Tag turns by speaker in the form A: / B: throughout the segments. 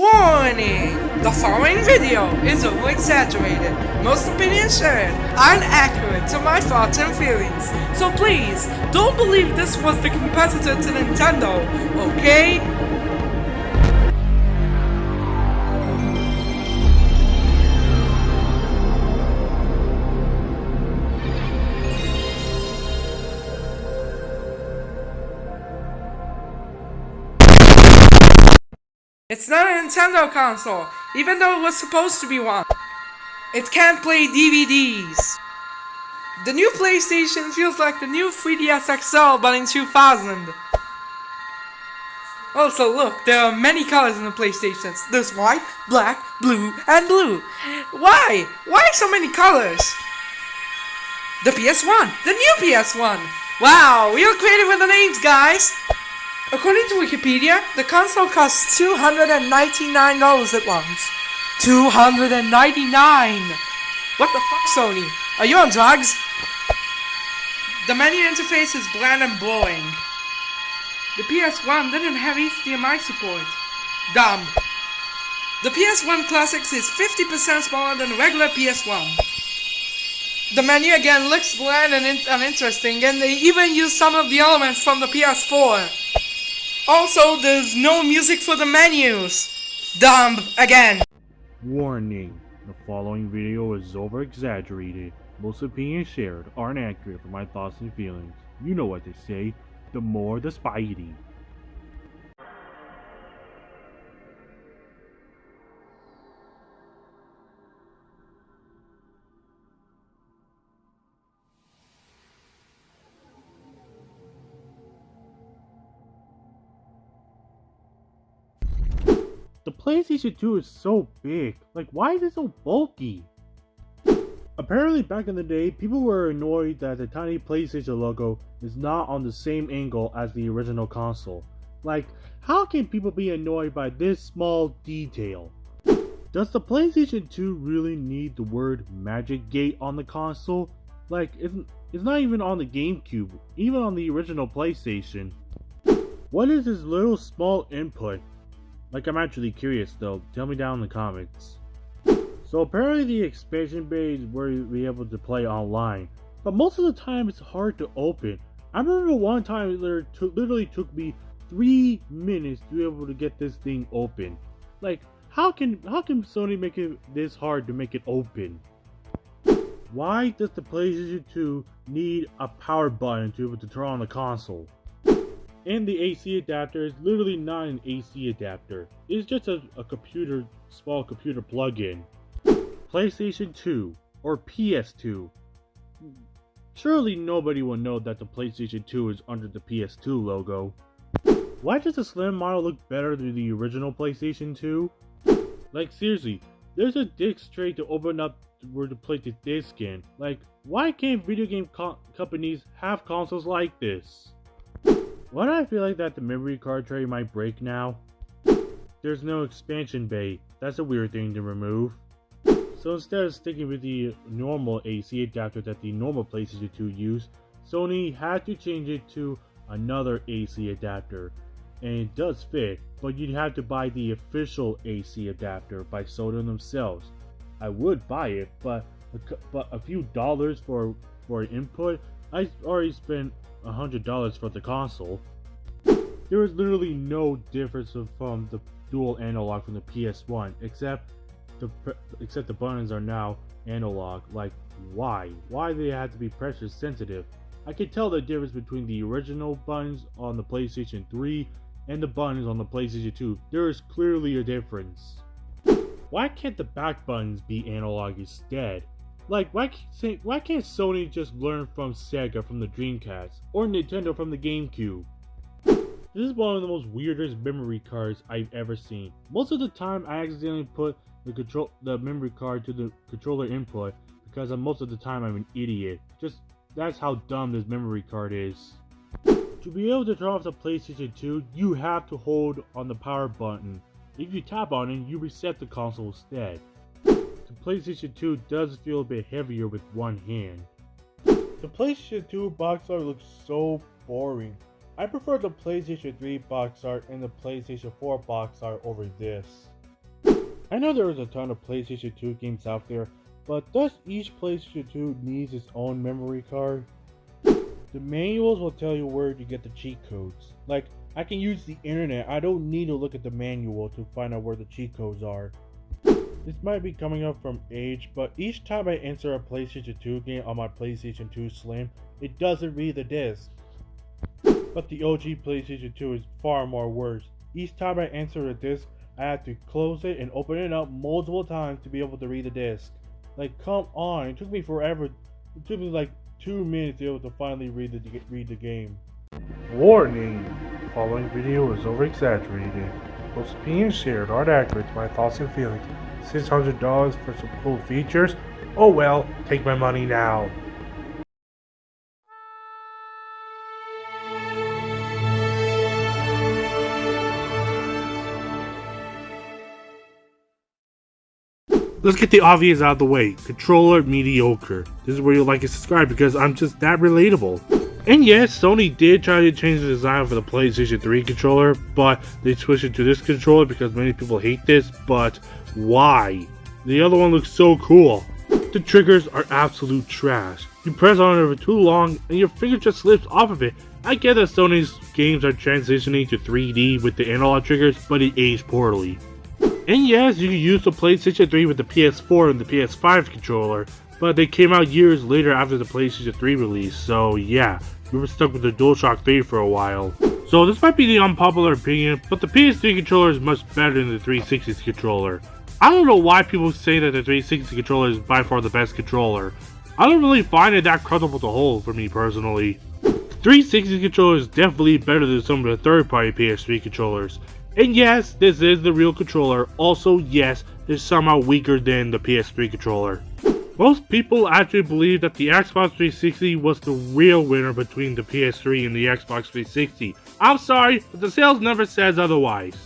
A: Warning! The following video is over-exaggerated. Most opinions shared aren't accurate to my thoughts and feelings. So please, don't believe this was the competitor to Nintendo, okay? It's not a Nintendo console, even though it was supposed to be one. It can't play DVDs. The new PlayStation feels like the new 3DS XL but in 2000. Also look, there are many colors in the PlayStations. There's white, black, blue, and blue. Why? Why so many colors? The PS1, the new PS1. Wow, we are creative with the names, guys. According to Wikipedia, the console costs $299 at once. $299! What the fuck, Sony? Are you on drugs? The menu interface is bland and boring. The PS1 didn't have HDMI support. Dumb. The PS1 Classics is 50% smaller than regular PS1. The menu again looks bland and uninteresting, and they even use some of the elements from the PS4. Also, there's no music for the menus. Dumb again.
B: Warning, the following video is over-exaggerated. Most opinions shared aren't accurate for my thoughts and feelings. You know what they say, the more the spidey. The PlayStation 2 is so big. Like, why is it so bulky? Apparently, back in the day, people were annoyed that the tiny PlayStation logo is not on the same angle as the original console. Like, how can people be annoyed by this small detail? Does the PlayStation 2 really need the word Magic Gate on the console? Like, it's not even on the GameCube, even on the original PlayStation. What is this little small input? Like, I'm actually curious though, tell me down in the comments. So apparently the expansion bay is where you'll be able to play online, but most of the time it's hard to open. I remember one time it literally took me 3 minutes to be able to get this thing open. Like, how can Sony make it this hard to make it open? Why does the PlayStation 2 need a power button to be able to turn on the console? And the AC adapter is literally not an AC adapter. It's just a small computer plug-in. PlayStation 2 or PS2. Surely nobody will know that the PlayStation 2 is under the PS2 logo. Why does the slim model look better than the original PlayStation 2? Like, seriously, there's a disc tray to open up where to place the disc in. Like, why can't video game companies have consoles like this? Why do I feel like that the memory card tray might break now? There's no expansion bay. That's a weird thing to remove. So instead of sticking with the normal AC adapter that the normal PlayStation 2 used, Sony had to change it to another AC adapter. And it does fit, but you'd have to buy the official AC adapter by Sony themselves. I would buy it, but a few dollars for an input, I already spent $100 for the console. There is literally no difference from the dual analog from the PS1, except the buttons are now analog. Like, why? Why do they have to be pressure sensitive? I can tell the difference between the original buttons on the PlayStation 3 and the buttons on the PlayStation 2. There is clearly a difference. Why can't the back buttons be analog instead? Like, why can't Sony just learn from Sega from the Dreamcast, or Nintendo from the GameCube? This is one of the most weirdest memory cards I've ever seen. Most of the time, I accidentally put the memory card to the controller input because most of the time I'm an idiot. That's how dumb this memory card is. To be able to turn off the PlayStation 2, you have to hold on the power button. If you tap on it, you reset the console instead. The PlayStation 2 does feel a bit heavier with one hand. The PlayStation 2 box art looks so boring. I prefer the PlayStation 3 box art and the PlayStation 4 box art over this. I know there is a ton of PlayStation 2 games out there, but does each PlayStation 2 needs its own memory card? The manuals will tell you where to get the cheat codes. Like, I can use the internet, I don't need to look at the manual to find out where the cheat codes are. This might be coming up from age, but each time I enter a PlayStation 2 game on my PlayStation 2 Slim, it doesn't read the disc. But the OG PlayStation 2 is far more worse. Each time I enter a disc, I have to close it and open it up multiple times to be able to read the disc. Like, come on, it took me forever. It took me like 2 minutes to be able to finally read the game. Warning! The following video is over-exaggerated. Both opinions shared aren't accurate to my thoughts and feelings. $600 for some cool features? Oh well, take my money now. Let's get the obvious out of the way. Controller mediocre. This is where you'll like and subscribe because I'm just that relatable. And yes, Sony did try to change the design for the PlayStation 3 controller, but they switched it to this controller because many people hate this, but why? The other one looks so cool. The triggers are absolute trash. You press on it for too long and your finger just slips off of it. I get that Sony's games are transitioning to 3D with the analog triggers, but it aged poorly. And yes, you can use the PlayStation 3 with the PS4 and the PS5 controller, but they came out years later after the PlayStation 3 release, so yeah, we were stuck with the DualShock 3 for a while. So this might be the unpopular opinion, but the PS3 controller is much better than the 360's controller. I don't know why people say that the 360 controller is by far the best controller. I don't really find it that comfortable to hold for me personally. The 360 controller is definitely better than some of the third-party PS3 controllers. And yes, this is the real controller. Also, yes, it's somehow weaker than the PS3 controller. Most people actually believe that the Xbox 360 was the real winner between the PS3 and the Xbox 360. I'm sorry, but the sales number says otherwise.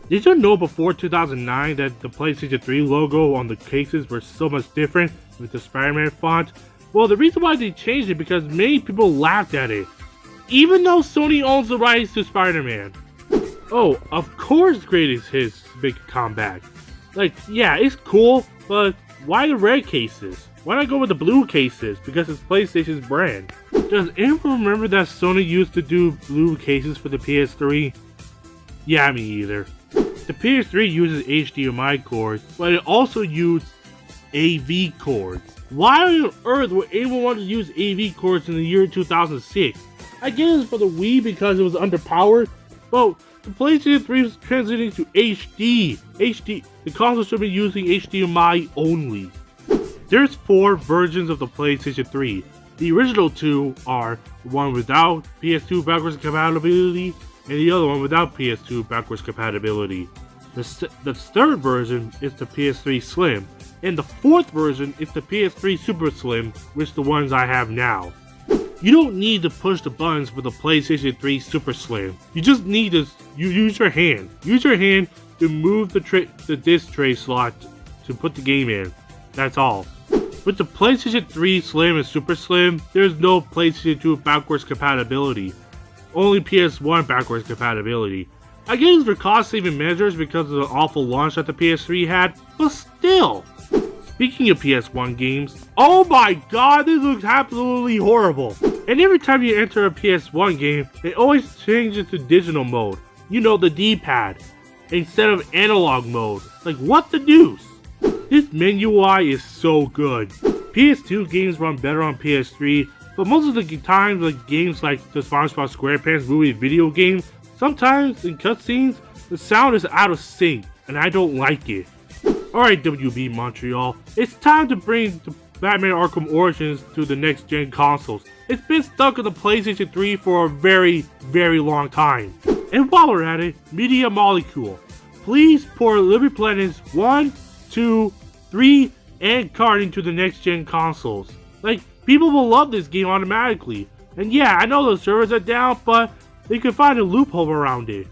B: Did you know before 2009 that the PlayStation 3 logo on the cases were so much different with the Spider-Man font? Well, the reason why they changed it because many people laughed at it, even though Sony owns the rights to Spider-Man. Oh, of course Greatest Hits make a comeback. Like, yeah, it's cool, but why the red cases? Why not go with the blue cases? Because it's PlayStation's brand. Does anyone remember that Sony used to do blue cases for the PS3? Yeah, me either. The PS3 uses HDMI cords, but it also uses AV cords. Why on earth would anyone want to use AV cords in the year 2006? I guess it's for the Wii because it was underpowered, but the PlayStation 3 is transitioning to HD. The console should be using HDMI only. There's 4 versions of the PlayStation 3. The original 2 are the one without PS2 backwards compatibility and the other one without PS2 backwards compatibility. The third version is the PS3 Slim, and the 4th version is the PS3 Super Slim, which the ones I have now. You don't need to push the buttons for the PlayStation 3 Super Slim. You just need to use your hand. Use your hand to move the disc tray slot to put the game in. That's all. With the PlayStation 3 Slim and Super Slim, there's no PlayStation 2 backwards compatibility. Only PS1 backwards compatibility. I guess for cost-saving measures because of the awful launch that the PS3 had, but still. Speaking of PS1 games, oh my god, this looks absolutely horrible. And every time you enter a PS1 game, they always change it to digital mode. You know, the D-pad, instead of analog mode. Like, what the deuce? This menu UI is so good. PS2 games run better on PS3, but most of the time, like games like the SpongeBob SquarePants movie video game, sometimes in cutscenes, the sound is out of sync, and I don't like it. Alright WB Montreal, it's time to bring the Batman Arkham Origins to the next gen consoles. It's been stuck on the PlayStation 3 for a very, very long time. And while we're at it, Media Molecule, please pour Little Planets 1, 2, 3, and Card into the next gen consoles. Like, people will love this game automatically. And yeah, I know the servers are down, but they could find a loophole around it.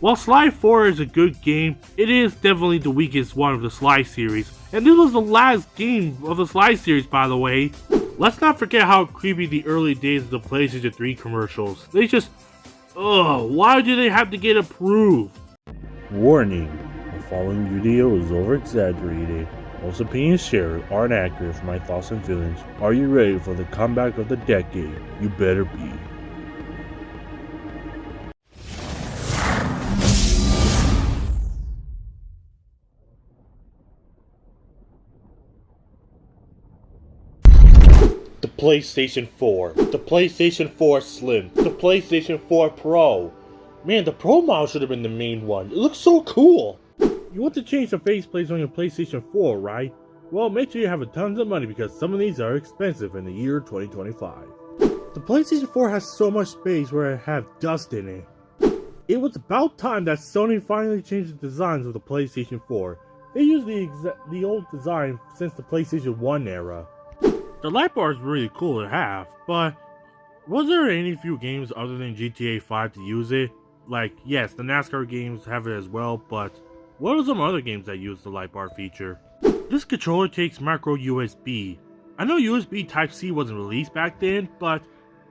B: While Sly 4 is a good game, it is definitely the weakest one of the Sly series. And this was the last game of the Sly series, by the way. Let's not forget how creepy the early days of the PlayStation 3 commercials. They just... ugh, why do they have to get approved?
C: Warning. The
B: following video is over-exaggerated. Most opinions shared aren't accurate for my thoughts and feelings. Are you ready for the comeback of the decade? You better be. The PlayStation 4, the PlayStation 4 Slim, the PlayStation 4 Pro. Man, the Pro model should have been the main one. It looks so cool. You want to change the faceplates on your PlayStation 4, right? Well, make sure you have a tons of money because some of these are expensive in the year 2025. The PlayStation 4 has so much space where it has dust in it. It was about time that Sony finally changed the designs of the PlayStation 4. They used the old design since the PlayStation 1 era. The light bar is really cool to have, but was there any few games other than GTA 5 to use it? Like, yes, the NASCAR games have it as well, but what are some other games that use the light bar feature? This controller takes micro USB. I know USB Type-C wasn't released back then, but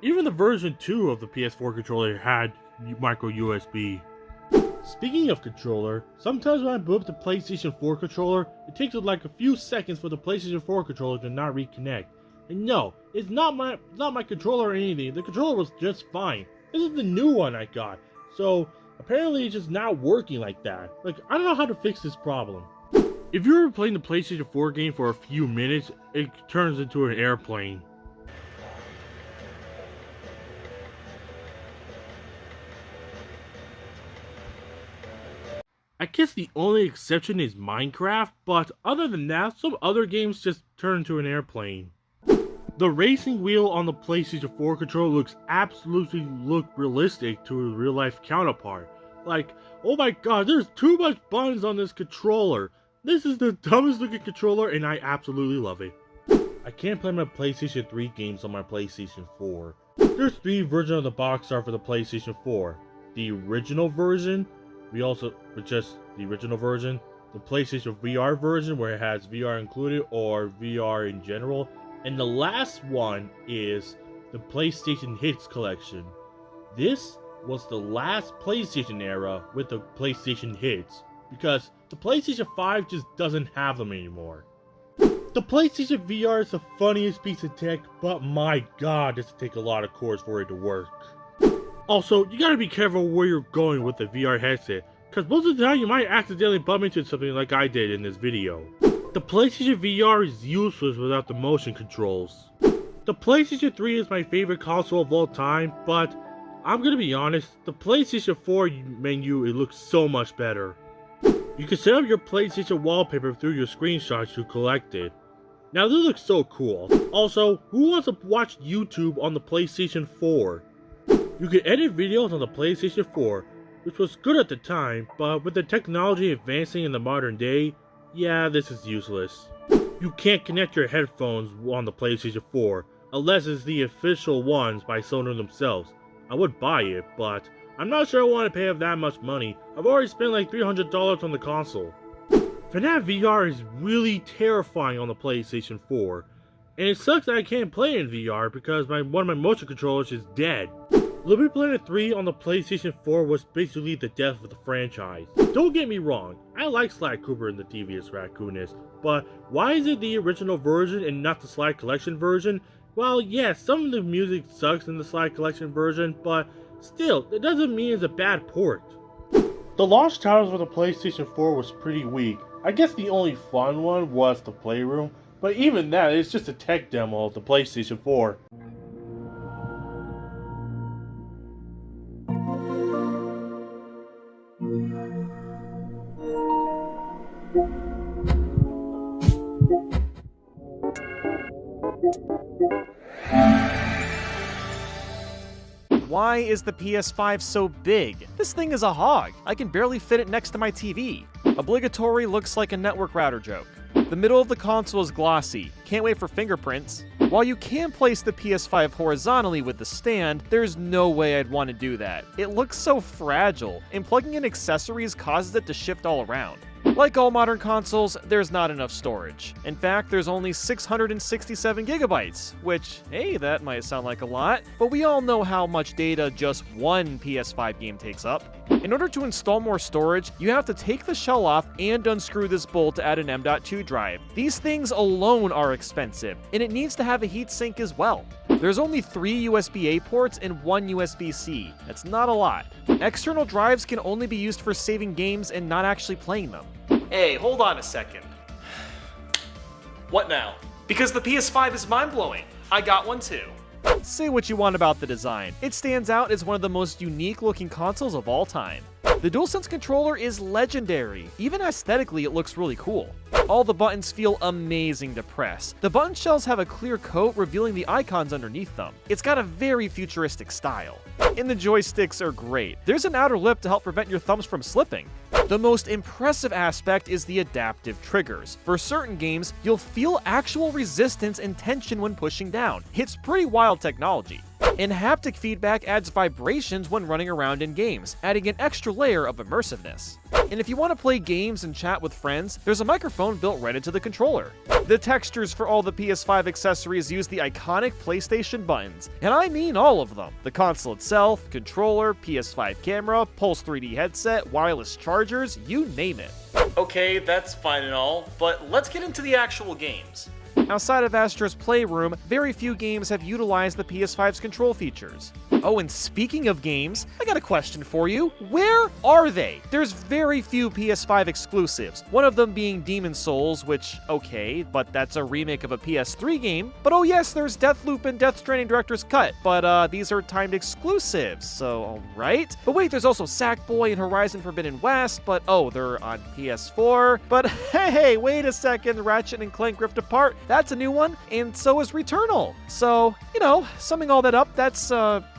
B: even the version 2 of the PS4 controller had micro USB. Speaking of controller, sometimes when I boot up the PlayStation 4 controller, it takes like a few seconds for the PlayStation 4 controller to not reconnect. And no, it's not my controller or anything. The controller was just fine. This is the new one I got. So apparently it's just not working like that. Like, I don't know how to fix this problem. If you were playing the PlayStation 4 game for a few minutes, it turns into an airplane. I guess the only exception is Minecraft, but other than that, some other games just turn into an airplane. The racing wheel on the PlayStation 4 controller looks absolutely realistic to a real-life counterpart. Like, oh my god, there's too much buttons on this controller. This is the dumbest looking controller and I absolutely love it. I can't play my PlayStation 3 games on my PlayStation 4. There's 3 versions of the box art for the PlayStation 4. The original version, just the original version, the PlayStation VR version where it has VR included or VR in general, and the last one is the PlayStation Hits collection. This was the last PlayStation era with the PlayStation Hits, because the PlayStation 5 just doesn't have them anymore. The PlayStation VR is the funniest piece of tech, but my god, does it take a lot of cords for it to work. Also, you gotta be careful where you're going with the VR headset, because most of the time you might accidentally bump into something like I did in this video. The PlayStation VR is useless without the motion controls. The PlayStation 3 is my favorite console of all time, but I'm gonna be honest, the PlayStation 4 menu, it looks so much better. You can set up your PlayStation wallpaper through your screenshots you collected. Now this looks so cool. Also, who wants to watch YouTube on the PlayStation 4? You can edit videos on the PlayStation 4, which was good at the time, but with the technology advancing in the modern day, yeah, this is useless. You can't connect your headphones on the PlayStation 4, unless it's the official ones by Sony themselves. I would buy it, but I'm not sure I want to pay that much money. I've already spent like $300 on the console. FNAF VR is really terrifying on the PlayStation 4, and it sucks that I can't play in VR because one of my motion controllers is dead. Little Big Planet 3 on the PlayStation 4 was basically the death of the franchise. Don't get me wrong, I like Sly Cooper and the Devious Raccoonist, but why is it the original version and not the Sly Collection version? Well, yes, some of the music sucks in the Sly Collection version, but still, it doesn't mean it's a bad port. The launch titles for the PlayStation 4 was pretty weak. I guess the only fun one was the Playroom, but even that is just a tech demo of the PlayStation 4.
C: Why is the PS5 so big? This thing is a hog. I can barely fit it next to my TV. Obligatory looks like a network router joke. The middle of the console is glossy. Can't wait for fingerprints. While you can place the PS5 horizontally with the stand, there's no way I'd want to do that. It looks so fragile, and plugging in accessories causes it to shift all around. Like all modern consoles, there's not enough storage. In fact, there's only 667 gigabytes, which, hey, that might sound like a lot, but we all know how much data just one PS5 game takes up. In order to install more storage, you have to take the shell off and unscrew this bolt to add an M.2 drive. These things alone are expensive, and it needs to have a heatsink as well. There's only 3 USB-A ports and 1 USB-C. That's not a lot. External drives can only be used for saving games and not actually playing them. Hey, hold on a second. What now? Because the PS5 is mind-blowing. I got one too. Say what you want about the design. It stands out as one of the most unique-looking consoles of all time. The DualSense controller is legendary. Even aesthetically, it looks really cool. All the buttons feel amazing to press. The button shells have a clear coat revealing the icons underneath them. It's got a very futuristic style. And the joysticks are great. There's an outer lip to help prevent your thumbs from slipping. The most impressive aspect is the adaptive triggers. For certain games, you'll feel actual resistance and tension when pushing down. It's pretty wild technology. And haptic feedback adds vibrations when running around in games, adding an extra layer of immersiveness. And if you want to play games and chat with friends, there's a microphone built right into the controller. The textures for all the PS5 accessories use the iconic PlayStation buttons, and I mean all of them. The console itself, controller, PS5 camera, Pulse 3D headset, wireless chargers, you name it. Okay, that's fine and all, but let's get into the actual games. Outside of Astra's Playroom, very few games have utilized the PS5's control features. Oh, and speaking of games, I got a question for you. Where are they? There's very few PS5 exclusives, one of them being Demon's Souls, which, okay, but that's a remake of a PS3 game. But oh yes, there's Deathloop and Death Stranding Director's Cut, but these are timed exclusives, so alright. But wait, there's also Sackboy and Horizon Forbidden West, but oh, they're on PS4. But hey, wait a second, Ratchet & Clank Rift Apart, that's a new one, and so is Returnal. So, summing all that up, that's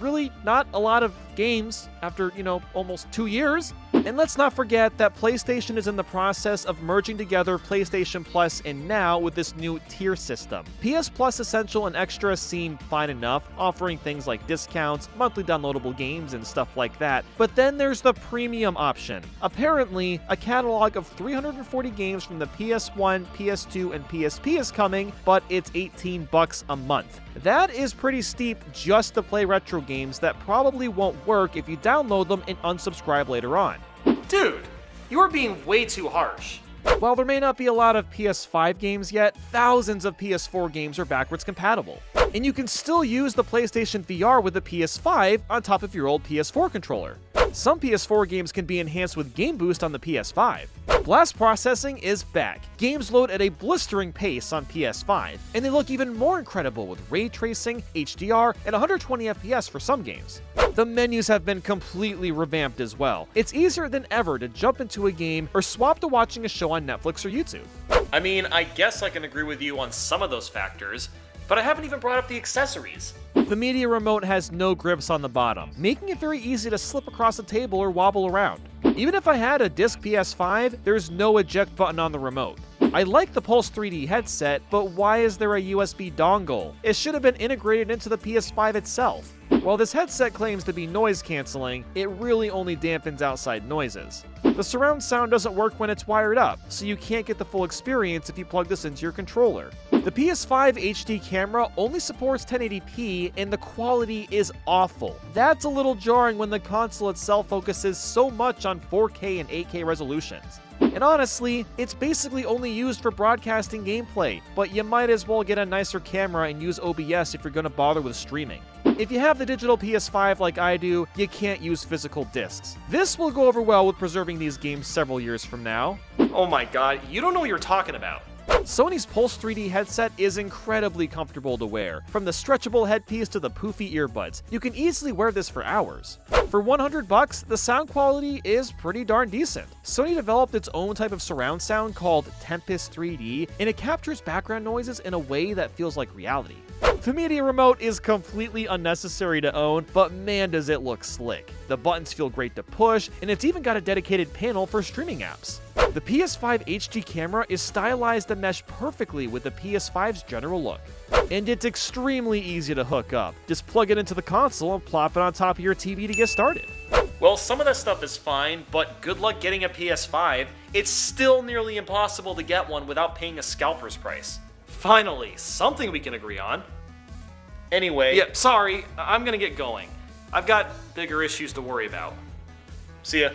C: really not a lot of games after, almost 2 years. And let's not forget that PlayStation is in the process of merging together PlayStation Plus and Now with this new tier system. PS Plus Essential and Extra seem fine enough, offering things like discounts, monthly downloadable games, and stuff like that. But then there's the premium option. Apparently, a catalog of 340 games from the PS1, PS2, and PSP is coming, but it's $18 a month. That is pretty steep just to play retro games that probably won't work if you download them and unsubscribe later on. Dude, you're being way too harsh. While there may not be a lot of PS5 games yet, thousands of PS4 games are backwards compatible. And you can still use the PlayStation VR with the PS5 on top of your old PS4 controller. Some PS4 games can be enhanced with Game Boost on the PS5. Blast processing is back. Games load at a blistering pace on PS5, and they look even more incredible with ray tracing, HDR, and 120 FPS for some games. The menus have been completely revamped as well. It's easier than ever to jump into a game or swap to watching a show on Netflix or YouTube. I mean, I guess I can agree with you on some of those factors, but I haven't even brought up the accessories. The media remote has no grips on the bottom, making it very easy to slip across the table or wobble around. Even if I had a disc PS5, there's no eject button on the remote. I like the Pulse 3D headset, but why is there a USB dongle? It should have been integrated into the PS5 itself. While this headset claims to be noise canceling, it really only dampens outside noises. The surround sound doesn't work when it's wired up, so you can't get the full experience if you plug this into your controller. The PS5 HD camera only supports 1080p, and the quality is awful. That's a little jarring when the console itself focuses so much on 4K and 8K resolutions. And honestly, it's basically only used for broadcasting gameplay, but you might as well get a nicer camera and use OBS if you're going to bother with streaming. If you have the digital PS5 like I do, you can't use physical discs. This will go over well with preserving these games several years from now. Oh my god, you don't know what you're talking about. Sony's Pulse 3D headset is incredibly comfortable to wear. From the stretchable headpiece to the poofy earbuds, you can easily wear this for hours. For $100, the sound quality is pretty darn decent. Sony developed its own type of surround sound called Tempest 3D, and it captures background noises in a way that feels like reality. The media remote is completely unnecessary to own, but man does it look slick. The buttons feel great to push, and it's even got a dedicated panel for streaming apps. The PS5 HD camera is stylized to mesh perfectly with the PS5's general look. And it's extremely easy to hook up. Just plug it into the console and plop it on top of your TV to get started. Well, some of that stuff is fine, but good luck getting a PS5. It's still nearly impossible to get one without paying a scalper's price. Finally, something we can agree on. Anyway, yeah, sorry, I'm gonna get going. I've got bigger issues to worry about. See ya.